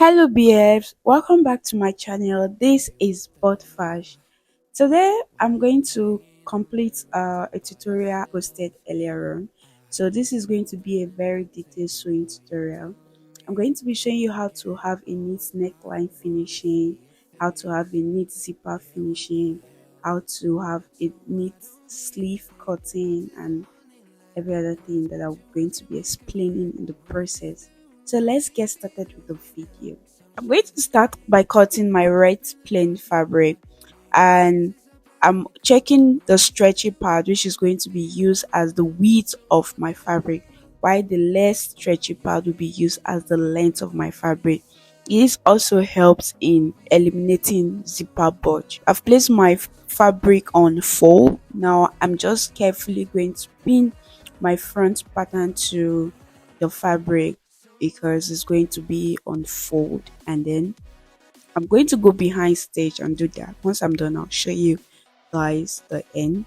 Hello BFs, welcome back to my channel. This is Botfash. Today I'm going to complete a tutorial posted earlier on. So this is going to be a very detailed sewing tutorial. I'm going to be showing you how to have a neat neckline finishing, how to have a neat zipper finishing, how to have a neat sleeve cutting, and every other thing that I'm going to be explaining in the process. So let's get started with the video. I'm going to start by cutting my red plain fabric, and I'm checking the stretchy part, which is going to be used as the width of my fabric, while the less stretchy part will be used as the length of my fabric. This also helps in eliminating zipper bulge. I've placed my fabric on fold. Now I'm just carefully going to pin my front pattern to the fabric because it's going to be on fold, and then I'm going to go behind stage and do that. Once I'm done, I'll show you guys the end.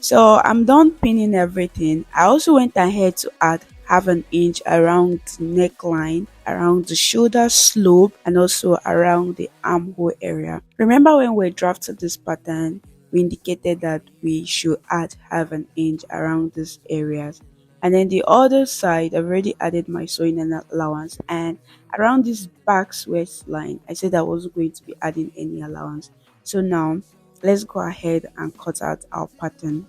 So I'm done pinning everything. I also went ahead to add half an inch around the neckline, around the shoulder slope, and also around the armhole area. Remember when we drafted this pattern, we indicated that we should add half an inch around these areas. And then the other side, I've already added my sewing and allowance, and around this back waistline, I said I wasn't going to be adding any allowance. So now let's go ahead and cut out our pattern.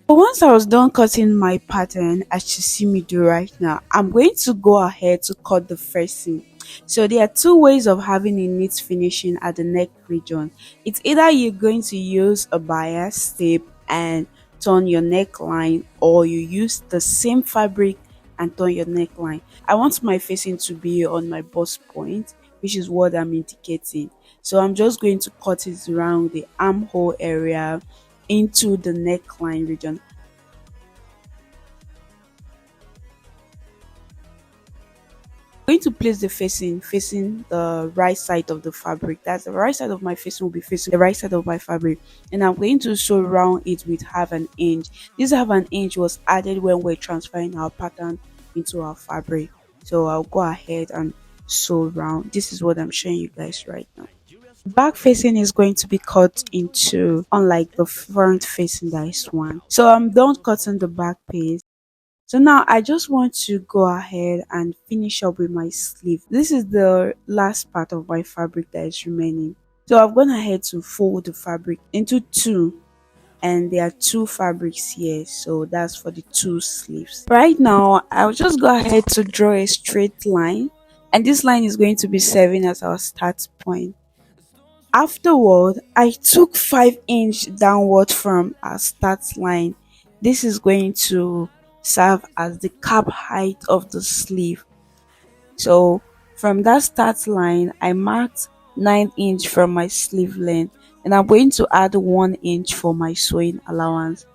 So once I was done cutting my pattern, as you see me do right now, I'm going to go ahead to cut the first seam. So there are two ways of having a neat finishing at the neck region. It's either you're going to use a bias tape and turn your neckline, or you use the same fabric and turn your neckline. I want my facing to be on my bust point, which is what I'm indicating. So I'm just going to cut it around the armhole area into the neckline region. I'm going to place the facing the right side of the fabric. That's the right side of my facing will be facing the right side of my fabric, and I'm going to sew around it with half an inch. This half an inch was added when we're transferring our pattern into our fabric. So I'll go ahead and sew around. This is what I'm showing you guys right now. Back facing is going to be cut into, unlike the front facing that is one. So I'm done cutting the back piece. So now I just want to go ahead and finish up with my sleeve. This is the last part of my fabric that is remaining. So I've gone ahead to fold the fabric into two, and there are two fabrics here, so that's for the two sleeves. Right now I'll just go ahead to draw a straight line, and this line is going to be serving as our start point. Afterward, I took 5-inch downward from our start line. This is going to serve as the cap height of the sleeve. So from that start line, I marked 9-inch from my sleeve length, and I'm going to add 1-inch for my sewing allowance.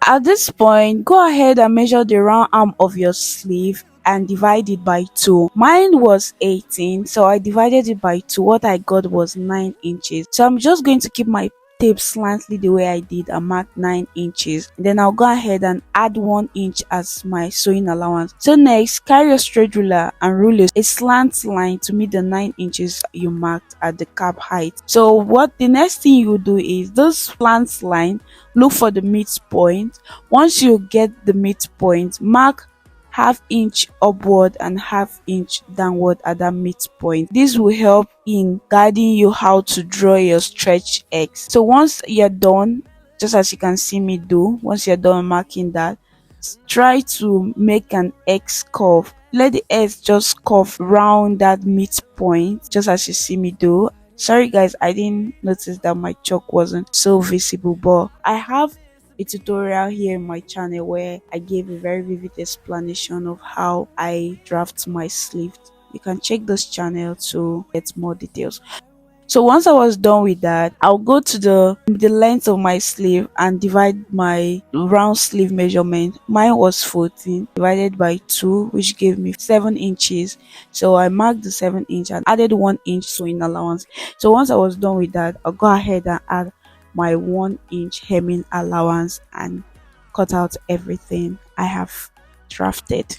At this point, go ahead and measure the round arm of your sleeve and divide it by 2. Mine was 18, so I divided it by 2. What I got was 9 inches. So I'm just going to keep my tape slightly the way I did and mark 9 inches. Then I'll go ahead and add 1 inch as my sewing allowance. So next, carry a straight ruler and rule a slant line to meet the 9 inches you marked at the cap height. So what the next thing you do is this slant line, look for the midpoint. Once you get the midpoint, mark half-inch upward and half-inch downward at that midpoint. This will help in guiding you how to draw your stretch X. So once you're done, just as you can see me do, once you're done marking that, try to make an X curve. Let the X just curve round that midpoint, just as you see me do. Sorry guys, I didn't notice that my chalk wasn't so visible, but I have a tutorial here in my channel where I gave a very vivid explanation of how I draft my sleeve. You can check this channel to get more details. So once I was done with that, I'll go to the length of my sleeve and divide my round sleeve measurement. Mine was 14 divided by 2, which gave me 7 inches. So I marked the 7 inch and added 1 inch sewing allowance. So once I was done with that, I'll go ahead and add my 1-inch hemming allowance and cut out everything I have drafted.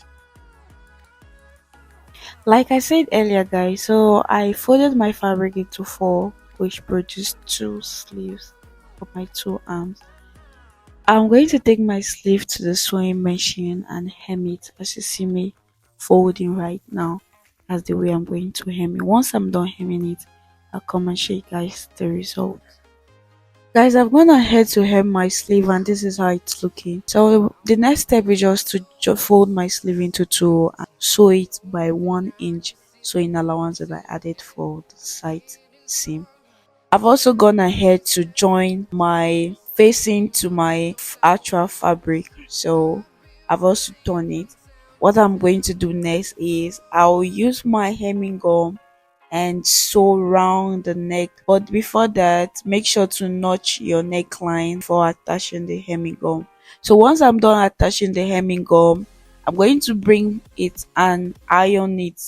Like I said earlier, guys, so I folded my fabric into four, which produced two sleeves for my two arms. I'm going to take my sleeve to the sewing machine and hem it as you see me folding right now. That's the way I'm going to hem it. Once I'm done hemming it, I'll come and show you guys the result. Guys, I've gone ahead to hem my sleeve and this is how it's looking. So the next step is just to fold my sleeve into two and sew it by 1 inch sewing allowance that I added for the side seam. I've also gone ahead to join my facing to my actual fabric. So I've also done it. What I'm going to do next is I'll use my hemming gum and sew round the neck. But before that, make sure to notch your neckline before attaching the hemming gum. So once I'm done attaching the hemming gum, I'm going to bring it and iron it.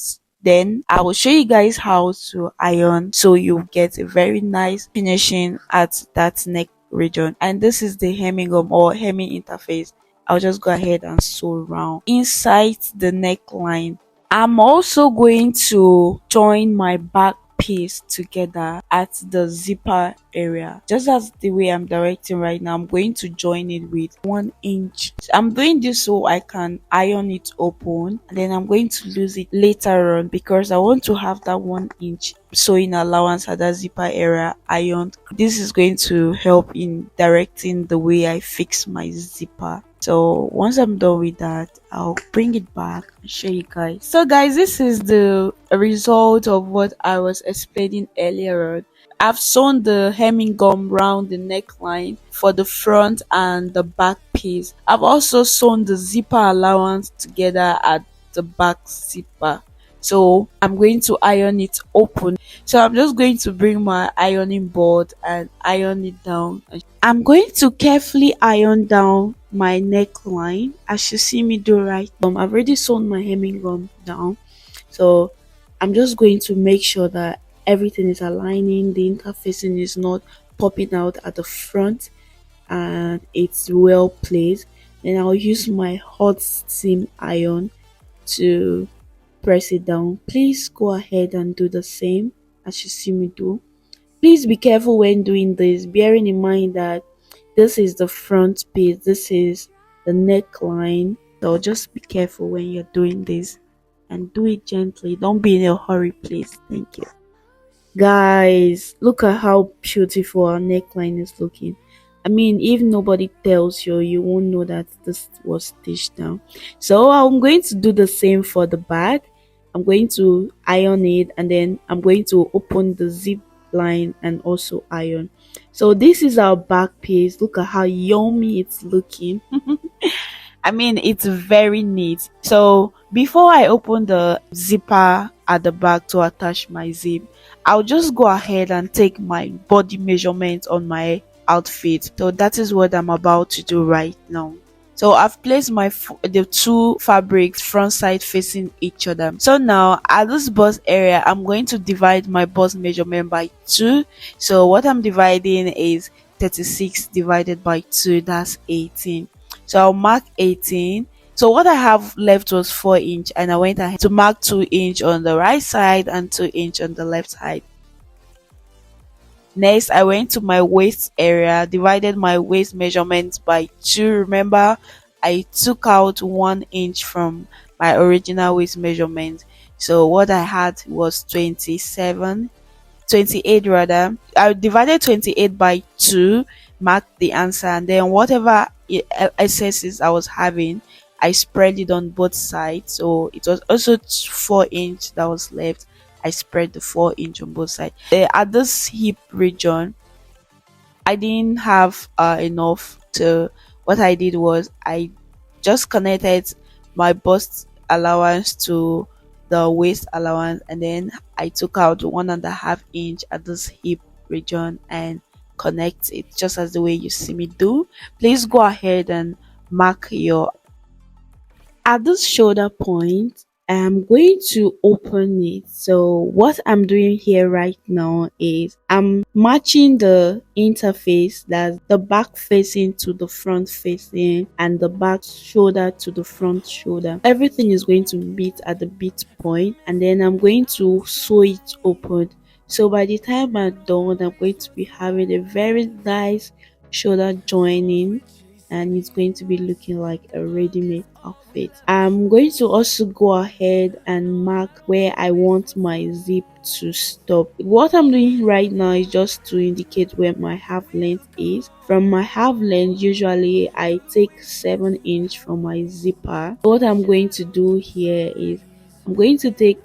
Then I will show you guys how to iron so you get a very nice finishing at that neck region. And this is the hemming gum or hemming interface. I'll just go ahead and sew round inside the neckline. I'm also going to join my back piece together at the zipper area. Just as the way I'm directing right now, I'm going to join it with 1 inch. I'm doing this so I can iron it open and then I'm going to lose it later on because I want to have that 1 inch sewing allowance at that zipper area ironed. This is going to help in directing the way I fix my zipper. So once I'm done with that, I'll bring it back and show you guys. So guys, this is the result of what I was explaining earlier on. I've sewn the hemming gum round the neckline for the front and the back piece. I've also sewn the zipper allowance together at the back zipper. So I'm going to iron it open. So I'm just going to bring my ironing board and iron it down. I'm going to carefully iron down my neckline as you see me do right. I've already sewn my hemming gum down. So I'm just going to make sure that everything is aligning, the interfacing is not popping out at the front and it's well placed. Then I'll use my hot steam iron to press it down. Please go ahead and do the same as you see me do. Please be careful when doing this, bearing in mind that this is the front piece, this is the neckline. So just be careful when you're doing this and do it gently. Don't be in a hurry, please. Thank you. Guys, look at how beautiful our neckline is looking. I mean, if nobody tells you, you won't know that this was stitched down. So I'm going to do the same for the back. I'm going to iron it and then I'm going to open the zip line and also iron. So this is our back piece. Look at how yummy it's looking. I mean, it's very neat. So before I open the zipper at the back to attach my zip, I'll just go ahead and take my body measurement on my outfit. So that is what I'm about to do right now. So I've placed the two fabrics front side facing each other. So now at this bust area, I'm going to divide my bust measurement by 2. So what I'm dividing is 36 divided by 2, that's 18. So I'll mark 18. So what I have left was 4 inch and I went ahead to mark 2 inch on the right side and 2 inch on the left side. Next, I went to my waist area, divided my waist measurement by 2. Remember, I took out 1 inch from my original waist measurement. So what I had was 28 rather. I divided 28 by 2, marked the answer, and then whatever excesses I was having, I spread it on both sides. So it was also 4 inch that was left. I spread the 4 inch on both sides. At this hip region, I didn't have enough to. What I did was I just connected my bust allowance to the waist allowance, and then I took out 1.5 inch at this hip region and connect it just as the way you see me do. Please go ahead and mark your at this shoulder point. I'm going to open it. So what I'm doing here right now is I'm matching the interface, that's the back facing to the front facing and the back shoulder to the front shoulder. Everything is going to meet at the bit point, and then I'm going to sew it open. So by the time I'm done, I'm going to be having a very nice shoulder joining, and it's going to be looking like a ready-made outfit. I'm going to also go ahead and mark where I want my zip to stop. What I'm doing right now is just to indicate where my half length is. From my half length, usually I take 7 inch from my zipper. What I'm going to do here is I'm going to take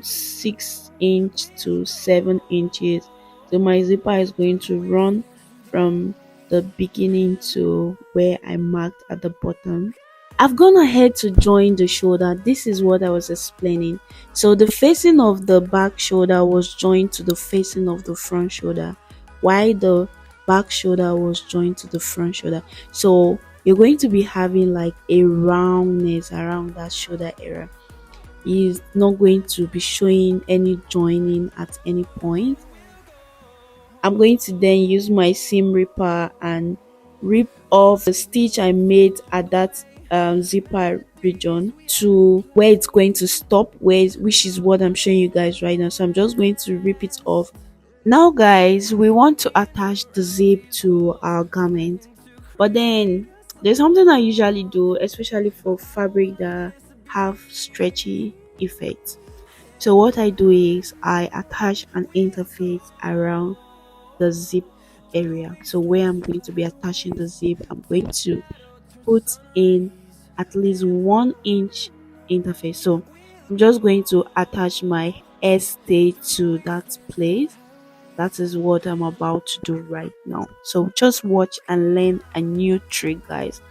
6 inch to 7 inches. So my zipper is going to run from the beginning to where I marked at the bottom. I've gone ahead to join the shoulder. This is what I was explaining. So the facing of the back shoulder was joined to the facing of the front shoulder, while the back shoulder was joined to the front shoulder. So you're going to be having like a roundness around that shoulder area. It's not going to be showing any joining at any point. I'm going to then use my seam ripper and rip off the stitch I made at that zipper region to where it's going to stop, which is what I'm showing you guys right now. So I'm just going to rip it off. Now guys, we want to attach the zip to our garment, but then there's something I usually do, especially for fabric that have stretchy effects. So what I do is I attach an interface around the zip area. So where I'm going to be attaching the zip, I'm going to put in at least 1 inch interface. So I'm just going to attach my hair stay to that place. That is what I'm about to do right now. So just watch and learn a new trick, guys.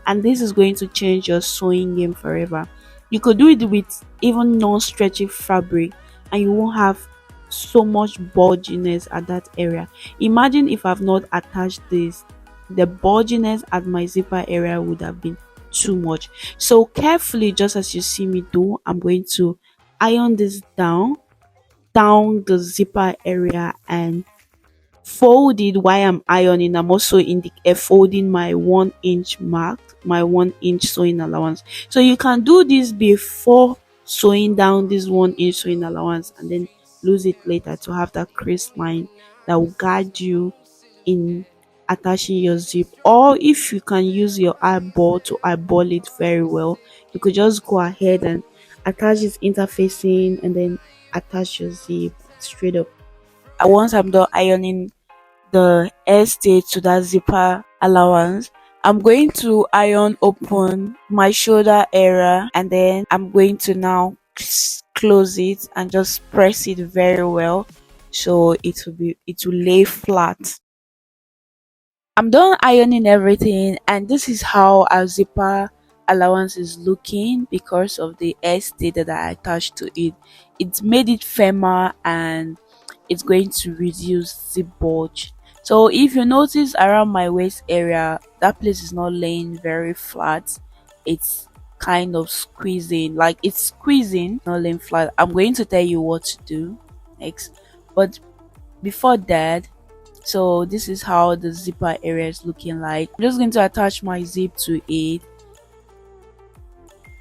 And this is going to change your sewing game forever. You could do it with even non-stretchy fabric and you won't have so much bulginess at that area. Imagine if I've not attached this, the bulginess at my zipper area would have been too much. So carefully, just as you see me do, I'm going to iron this down the zipper area and fold it. While I'm ironing, I'm also folding my 1 inch mark, my 1 inch sewing allowance. So you can do this before sewing down this 1 inch sewing allowance and then lose it later to have that crease line that will guide you in attaching your zip. Or if you can use your eyeball to eyeball it very well, you could just go ahead and attach this interfacing and then attach your zip straight up. And once I'm done ironing the hair stay to that zipper allowance, I'm going to iron open my shoulder area, and then I'm going to now close it and just press it very well so it will lay flat. I'm done ironing everything, and this is how our zipper allowance is looking because of the hair stay that I attached to it. It's made it firmer and it's going to reduce the bulge. So if you notice around my waist area, that place is not laying very flat. It's kind of squeezing, like it's squeezing, not laying flat. I'm going to tell you what to do next, but before that, so this is how the zipper area is looking like. I'm just going to attach my zip to it.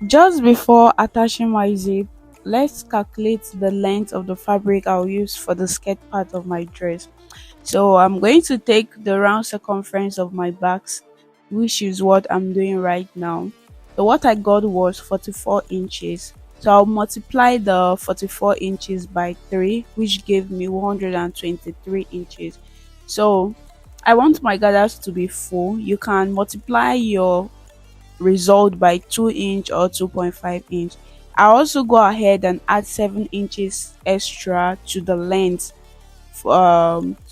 Just before attaching my zip, let's calculate the length of the fabric I'll use for the skirt part of my dress. So I'm going to take the round circumference of my backs, which is what I'm doing right now. So what I got was 44 inches. So I'll multiply the 44 inches by 3, which gave me 123 inches. So I want my gathers to be full. You can multiply your result by 2 inch or 2.5 inch. I also go ahead and add 7 inches extra to the length,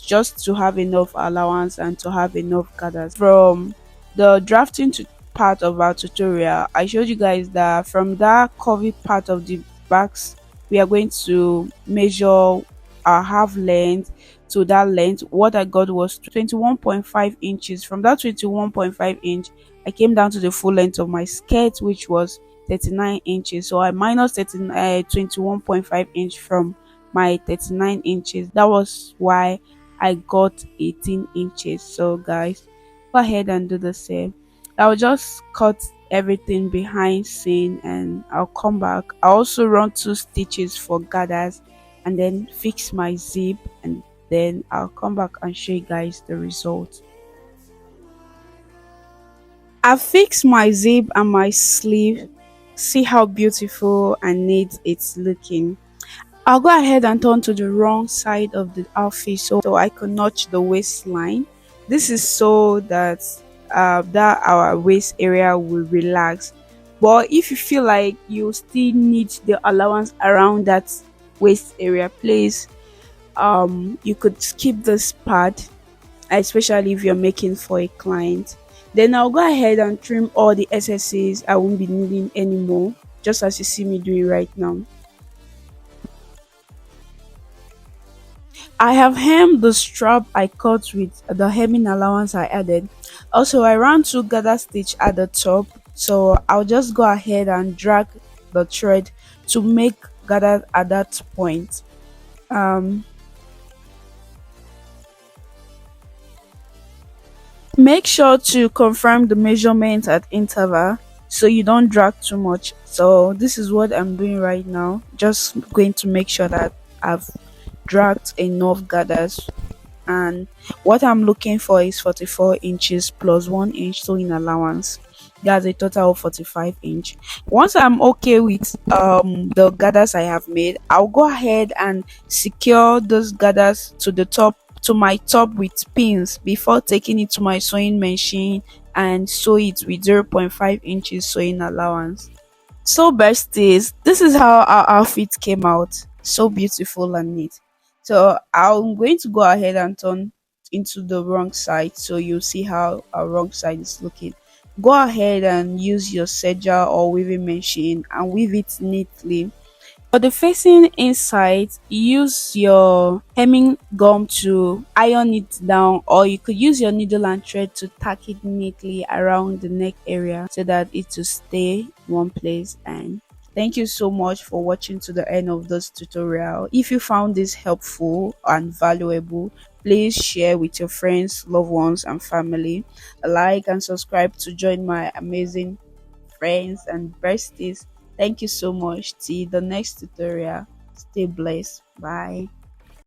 just to have enough allowance and to have enough gathers. From the drafting part of our tutorial, I showed you guys that from that curvy part of the backs, we are going to measure our half length to that length. What I got was 21.5 inches. From that 21.5 inch, I came down to the full length of my skirt, which was 39 inches. So I minus 21.5 inch from my 39 inches. That was why I got 18 inches. So guys, go ahead and do the same. I'll just cut everything behind seam and I'll come back. I also run 2 stitches for gathers and then fix my zip, and then I'll come back and show you guys the result. I fixed my zip and my sleeve. See how beautiful and neat it's looking. I'll go ahead and turn to the wrong side of the outfit so I can notch the waistline. This is so that that our waist area will relax. But if you feel like you still need the allowance around that waist area, please you could skip this part, especially if you're making for a client. Then I'll go ahead and trim all the excesses I won't be needing anymore, just as you see me doing right now. I have hemmed the strap I cut with the hemming allowance I added. Also, I ran 2 gather stitch at the top, so I'll just go ahead and drag the thread to make gather at that point. Um, Make sure to confirm the measurement at interval so you don't drag too much. So this is what I'm doing right now. Just going to make sure that I've dragged enough gathers, and what I'm looking for is 44 inches plus 1 inch sewing allowance. That's a total of 45 inch. Once I'm okay with the gathers I have made, I'll go ahead and secure those gathers to the top, to my top, with pins before taking it to my sewing machine and sew it with 0.5 inches sewing allowance. So besties, this is how our outfit came out. So beautiful and neat. So I'm going to go ahead and turn into the wrong side so you see how our wrong side is looking. Go ahead and use your serger or weaving machine and weave it neatly. For the facing inside, use your hemming gum to iron it down, or you could use your needle and thread to tack it neatly around the neck area so that it will stay one place. And thank you so much for watching to the end of this tutorial. If you found this helpful and valuable, please share with your friends, loved ones and family. Like and subscribe to join my amazing friends and besties. Thank you so much. See the next tutorial. Stay blessed. Bye.